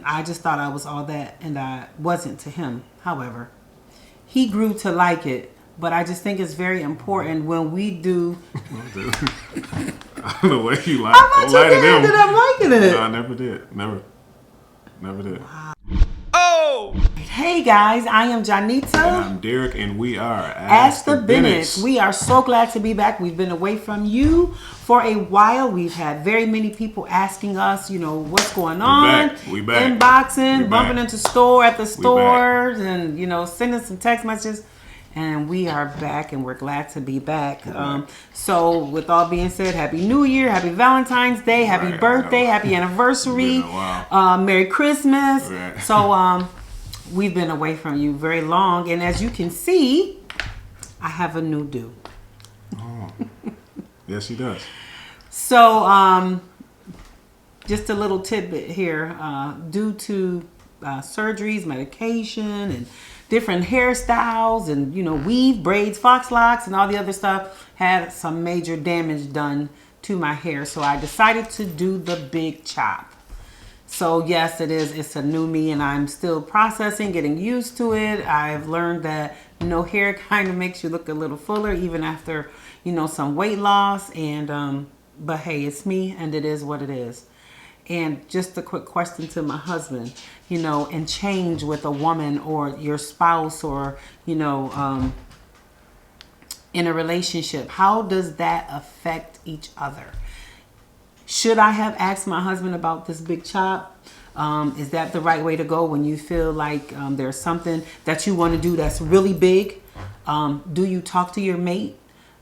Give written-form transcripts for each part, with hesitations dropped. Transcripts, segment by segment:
And I just thought I was all that, and I wasn't to him. However, he grew to like it. But I just think it's very important when we do. I don't know what you like. I thought you did that I'm liking it. No, I never did. Never did. Wow. Oh! Hey guys, I am Janita. And I'm Derek, and we are Ask the Bennetts. We are so glad to be back. We've been away from you for a while. We've had very many people asking us, what's going on. We back. Inboxing, bumping into stores, and, sending some text messages. And we are back, and we're glad to be back. So, with all being said, Happy New Year, Happy Valentine's Day, Happy birthday, Happy anniversary, Merry Christmas. Right. So, we've been away from you very long, and as you can see, I have a new do. Oh, yes, he does. So, just a little tidbit here. Due to surgeries, medication, and different hairstyles and, weave, braids, fox locks, and all the other stuff, had some major damage done to my hair. So I decided to do the big chop. So yes, it's a new me, and I'm still processing, getting used to it. I've learned that, hair kind of makes you look a little fuller even after, some weight loss. And, but hey, it's me, and it is what it is. And just a quick question to my husband, and change with a woman or your spouse or, in a relationship. How does that affect each other? Should I have asked my husband about this big chop? Is that the right way to go when you feel like there's something that you want to do that's really big? Do you talk to your mate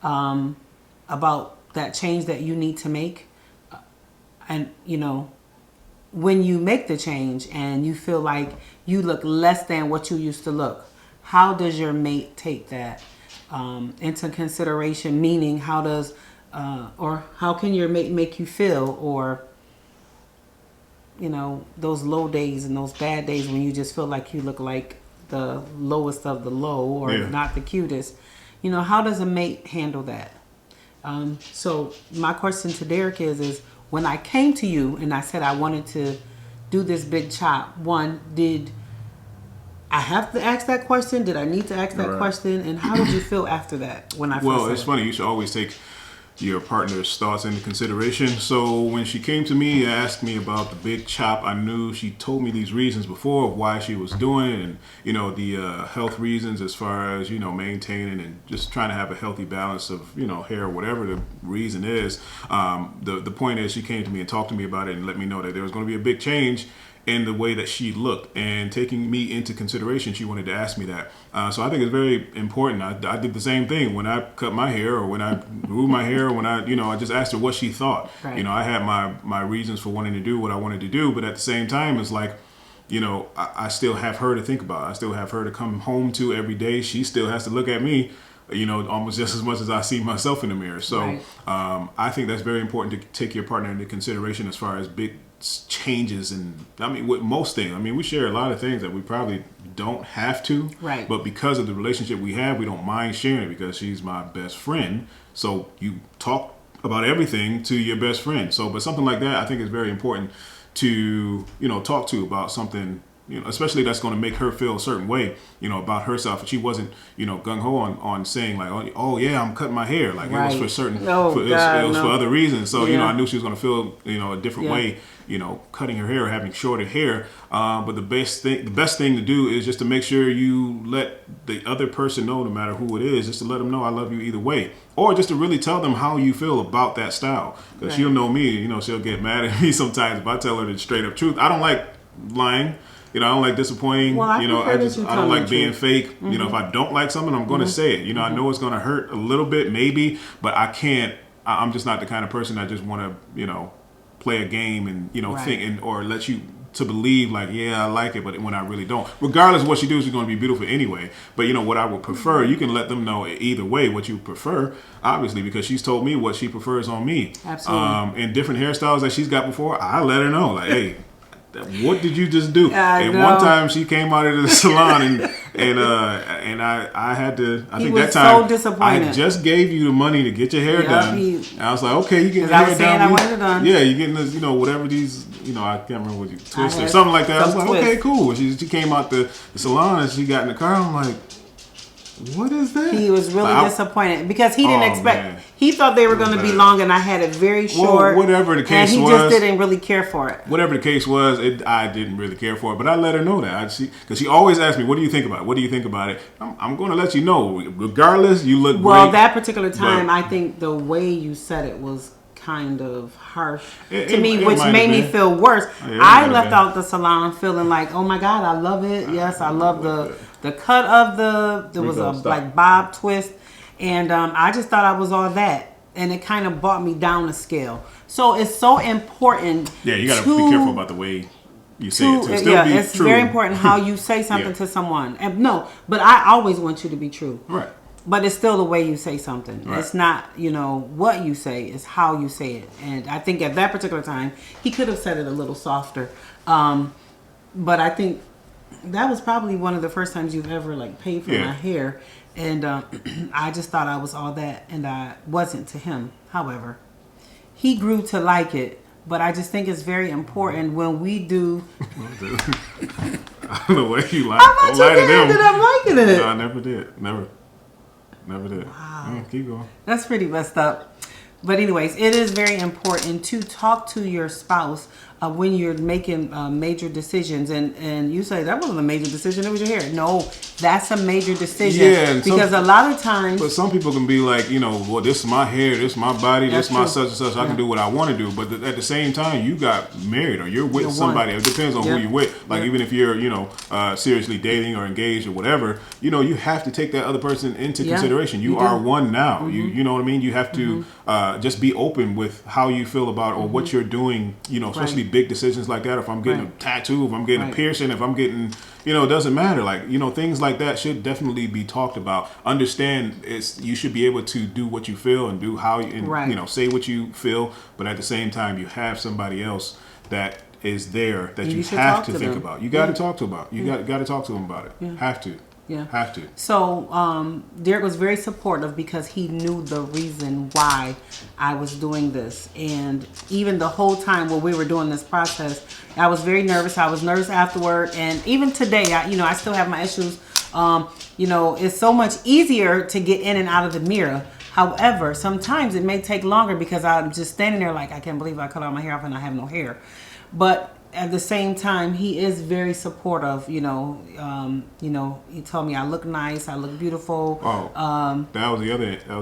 about that change that you need to make? And, when you make the change and you feel like you look less than what you used to look, how does your mate take that into consideration? Meaning, how does, or how can your mate make you feel? Or, those low days and those bad days when you just feel like you look like the lowest of the low or not the cutest. How does a mate handle that? So my question to Derek is when I came to you and I said I wanted to do this big chop, one, did I have to ask that question? Did I need to ask that question? And how did you feel after that when I first said it's funny. You should always take your partner's thoughts into consideration. So when she came to me and asked me about the big chop, I knew she told me these reasons before of why she was doing it, and the health reasons as far as maintaining and just trying to have a healthy balance of hair, whatever the reason is. The point is, she came to me and talked to me about it and let me know that there was going to be a big change in the way that she looked, and taking me into consideration, she wanted to ask me that. So I think it's very important. I did the same thing when I cut my hair, or when I grew my hair, or when I just asked her what she thought. Right. I had my reasons for wanting to do what I wanted to do, but at the same time, it's like, I still have her to think about. I still have her to come home to every day. She still has to look at me, almost just as much as I see myself in the mirror. So right. I think that's very important to take your partner into consideration as far as big changes. And with most things, we share a lot of things that we probably don't have to, right? But because of the relationship we have, we don't mind sharing it because she's my best friend. So you talk about everything to your best friend. So, but something like that, I think is very important to, talk to about something, especially that's going to make her feel a certain way, about herself. And she wasn't, gung-ho on saying like, oh yeah, I'm cutting my hair. Like right. It was for certain, it was for other reasons. So, I knew she was going to feel, a different way, cutting her hair, or having shorter hair. But the best thing to do is just to make sure you let the other person know, no matter who it is, just to let them know I love you either way. Or just to really tell them how you feel about that style. Because she'll know me, she'll get mad at me sometimes if I tell her the straight up truth. I don't like lying. I don't like disappointing. Well, I don't like being fake. Mm-hmm. If I don't like something, I'm going to say it. I know it's going to hurt a little bit, maybe, but I can't. I'm just not the kind of person that just want to, play a game and think or let you to believe like, yeah, I like it, but when I really don't. Regardless of what she does, she's going to be beautiful anyway. But what I would prefer, you can let them know either way what you prefer, obviously, because she's told me what she prefers on me. Absolutely. And different hairstyles that she's got before, I let her know, like, hey, what did you just do? And one time she came out of the salon and I had to. I He think was that time so disappointed. I just gave you the money to get your hair Yeah, done. And I was like, okay, you getting 'cause your I hair was saying done. I wanted it done. Yeah, you getting this, whatever these, I can't remember what you twist or had something like that. I was some like, okay, twist. cool. She came out the salon and she got in the car. I'm like, what is that? He was really Like, disappointed because he didn't Oh, expect. man. He thought they were going to be bad. long, and I had it very Well, short. whatever the case and he was. just didn't really care for it. Whatever the case was, I didn't really care for it, but I let her know that. Because she always asked me, "What do you think about it? What do you think about it?" I'm going to let you know. Regardless, you look Well, great. that particular time, but- I think the way you said it was kind of harsh It- to it- me, it which might made have me been. feel worse. Yeah, it I might have left been. out the salon feeling like, oh my God, I love it. Yes, I love the cut of there was Rico, a stop. like bob twist. And I just thought I was all that. And it kind of brought me down a scale. So it's so important. Yeah, you got to be careful about the way you say it. To still yeah, be it's true. very important how you say something Yeah. to someone. And no, but I always want you to be true. Right. But it's still the way you say something. Right. It's not, what you say. It's how you say it. And I think at that particular time, he could have said it a little softer. But I think that was probably one of the first times you've ever like paid for Yeah. my hair. And I just thought I was all that. And I wasn't to him. However, he grew to like it. But I just think it's very important when we do. I don't know what you like. How about Don't lie you to did ended them. up liking it? No, I never did. Never did. Wow. Keep going. That's pretty messed up. But anyways, it is very important to talk to your spouse when you're making major decisions. And you say, that wasn't a major decision, it was your hair. No, that's a major decision. Yeah, and because a lot of times... But some people can be like, well, this is my hair, this is my body, this That's is my true. such and such. I can do what I want to do. But at the same time, you got married or you're with You're somebody. one. It depends on Yeah. who you're with. Like Yeah. even if you're, seriously dating or engaged or whatever, you have to take that other person into Yeah, consideration. You you are do. one now. You know what I mean? You have to just be open with how you feel about or what you're doing. Especially Right. big decisions like that. If I'm getting Right. a tattoo, if I'm getting Right. a piercing, if I'm getting, it doesn't matter. Like, things like that should definitely be talked about. Understand you should be able to do what you feel and do how you, and, Right. say what you feel. But at the same time, you have somebody else that is there that You you should have talk to to think them. about. You got to Yeah. talk to about. You got to talk to them about it. Have to. Yeah. Have to. So Derek was very supportive because he knew the reason why I was doing this. And even the whole time while we were doing this process, I was very nervous. I was nervous afterward. And even today, I still have my issues. It's so much easier to get in and out of the mirror. However, sometimes it may take longer because I'm just standing there like, I can't believe I cut all my hair off and I have no hair. But at the same time, he is very supportive. He told me I look nice, I look beautiful. That was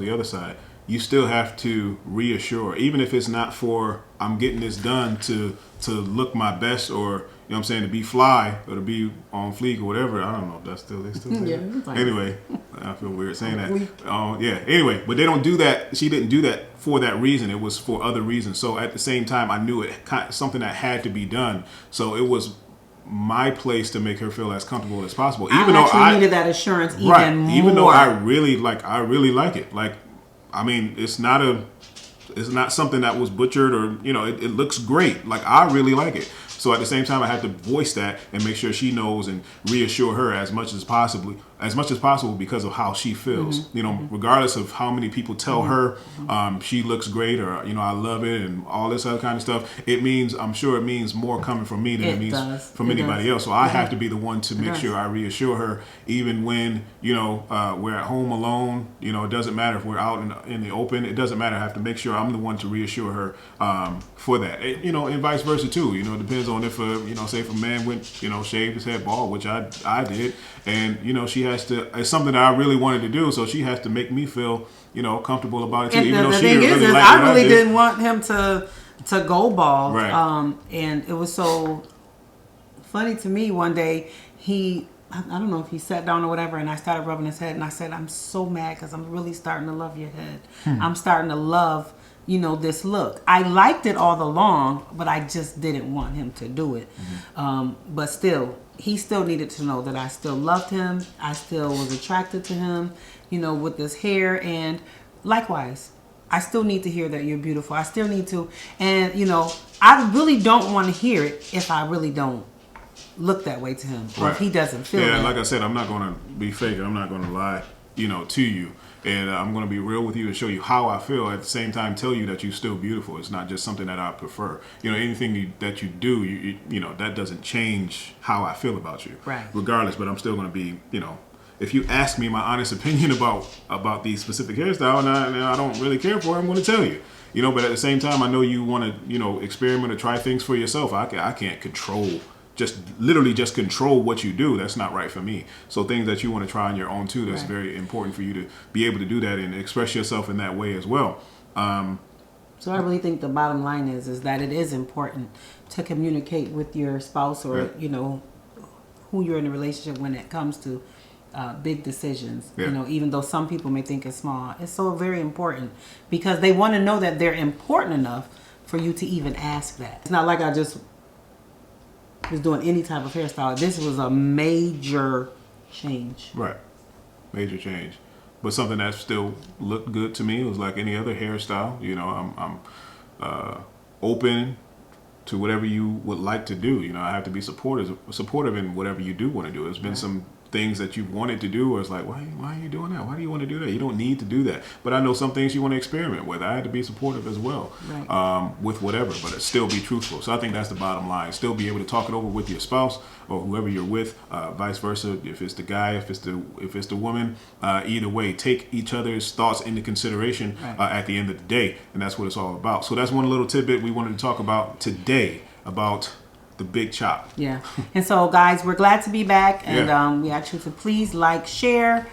the other side. You still have to reassure, even if it's not for I'm getting this done to look my best or to be fly or to be on fleek or whatever. I don't know if that's they still say Yeah, that. it's fine. Anyway, I feel weird saying that. Fleek. Yeah. Anyway, but they don't do that. She didn't do that for that reason. It was for other reasons. So at the same time, I knew it something that had to be done. So it was my place to make her feel as comfortable as possible. Even I though actually I needed that assurance even right. more. Even though I really like it. Like, I mean, it's not something that was butchered or it looks great. Like, I really like it. So at the same time, I have to voice that and make sure she knows and reassure her as much as possible because of how she feels. Regardless of how many people tell her she looks great or I love it and all this other kind of stuff. I'm sure it means more coming from me than it means from anybody else. So I have to be the one to make sure I reassure her, even when we're at home alone. It doesn't matter if we're out in the open. It doesn't matter. I have to make sure I'm the one to reassure her for that. And vice versa too. It depends on if say if a man went shaved his head bald, which I did, and she has to. It's something that I really wanted to do, so she has to make me feel comfortable about it too. And Even though the she thing didn't is, really like I what really did. didn't want him to go bald. Right. And it was so funny to me one day. I don't know if he sat down or whatever, and I started rubbing his head, and I said, I'm so mad because I'm really starting to love your head. I'm starting to love this look. I liked it all along, but I just didn't want him to do it. But still, he still needed to know that I still loved him. I still was attracted to him, with this hair. And likewise, I still need to hear that you're beautiful. I still need to. And, I really don't want to hear it if I really don't look that way to him, or Right. if he doesn't feel Yeah, that. like I said, I'm not going to be fake. I'm not going to lie, to you. And I'm going to be real with you and show you how I feel. At the same time, tell you that you're still beautiful. It's not just something that I prefer. Anything that you do, that doesn't change how I feel about you. Right. Regardless, but I'm still going to be, if you ask me my honest opinion about the specific hairstyle, and I don't really care for it, I'm going to tell you. But at the same time, I know you want to, experiment or try things for yourself. I can't control. Literally just control what you do. That's not right for me. So things that you want to try on your own too, that's Right. very important for you to be able to do that and express yourself in that way as well. So I really think the bottom line is that it is important to communicate with your spouse or Yeah. who you're in a relationship when it comes to big decisions. Yeah. Even though some people may think it's small, it's so very important because they want to know that they're important enough for you to even ask that. It's not like I just was doing any type of hairstyle. This was a major change. Right. Major change. But something that still looked good to me. It was like any other hairstyle. I'm open to whatever you would like to do. I have to be supportive in whatever you do want to do. There's been some things that you wanted to do where it's like, why are you doing that? Why do you want to do that? You don't need to do that. But I know some things you want to experiment with. I had to be supportive as well, Right. with whatever, but it still be truthful. So I think that's the bottom line. Still be able to talk it over with your spouse or whoever you're with, vice versa. If it's the guy, if it's the woman, either way, take each other's thoughts into consideration Right. at the end of the day, and that's what it's all about. So that's one little tidbit we wanted to talk about today about the big chop. Yeah. And so, guys, we're glad to be back. And Yeah. we ask you to please like, share,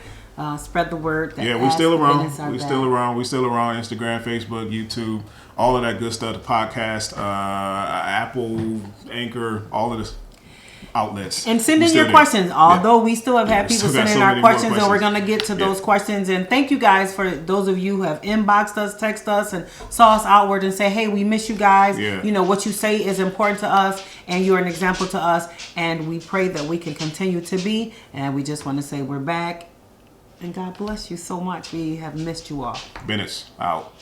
spread the word. That Yeah, we're Ask still around. Business are We're back. still around. We're still around Instagram, Facebook, YouTube, all of that good stuff. The podcast, Apple, Anchor, all of this outlets. And send We in still your there. questions. Although we still have Yeah, had we people still got send in so our many more questions, and we're questions. going to get to Yeah. those questions. And thank you guys for those of you who have inboxed us, text us, and saw us outward and say, hey, we miss you guys. Yeah. What you say is important to us, and you're an example to us. And we pray that we can continue to be. And we just want to say we're back. And God bless you so much. We have missed you all. Business out.